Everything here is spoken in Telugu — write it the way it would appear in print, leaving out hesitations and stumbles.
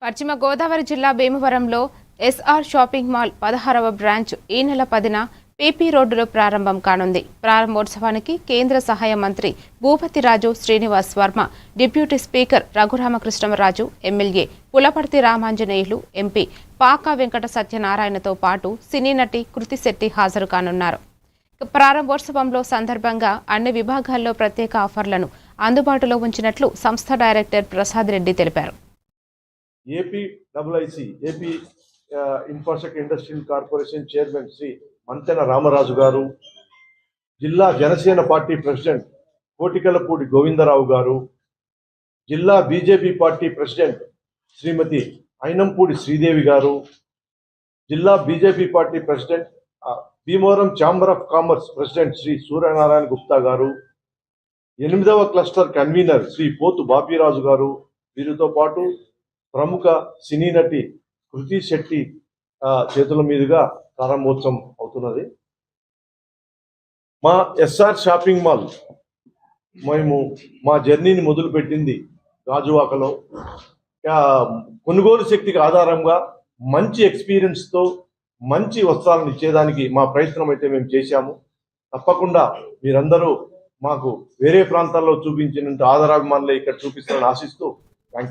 పశ్చిమ గోదావరి జిల్లా భీమవరంలో ఎస్ఆర్ షాపింగ్ మాల్ 16వ బ్రాంచ్ ఈ నెల 10న పీపీ రోడ్డులో ప్రారంభం కానుంది. ప్రారంభోత్సవానికి కేంద్ర సహాయ మంత్రి Bhupathiraju Srinivas Varma, deputy speaker Raghuramakrishnaraju, MLA Pulaparthi Ramanjaneyulu, MP Paka Venkata సత్యనారాయణతో పాటు సినీ నటి కృతి శెట్టి హాజరు కానున్నారు. ప్రారంభోత్సవంలో సందర్భంగా అన్ని విభాగాల్లో ప్రత్యేక ఆఫర్లను అందుబాటులో ఉంచినట్లు సంస్థ డైరెక్టర్ ప్రసాద్ రెడ్డి తెలిపారు. AP infrastructure industrial corporation chairman Shri Mantena Ramaraju గారు, జిల్లా జనసేన పార్టీ ప్రెసిడెంట్ కోటికలపూడి గోవిందరావు గారు, జిల్లా BJP party president Shrimati Ayinampudi Sridevi గారు, జిల్లా BJP party president Bhimavaram chamber of commerce president Shri Suryanarayana Gupta గారు, 8వ క్లస్టర్ కన్వీనర్ శ్రీ పోతు బాపిరాజు గారు, వీరితో పాటు ప్రముఖ సినీ నటి కృతి శెట్టి చేతుల మీదుగా ప్రారంభోత్సవం అవుతున్నది. మా ఎస్ఆర్ షాపింగ్ మాల్ మేము మా జర్నీని మొదలుపెట్టింది గాజువాకలో. కొనుగోలు శక్తికి ఆధారంగా మంచి ఎక్స్పీరియన్స్తో మంచి వస్త్రాలను ఇచ్చేదానికి మా ప్రయత్నం అయితే మేము చేశాము. తప్పకుండా మీరందరూ మాకు వేరే ప్రాంతాల్లో చూపించినంత ఆదరాభిమానులే ఇక్కడ చూపిస్తారని ఆశిస్తూ థ్యాంక్ యూ.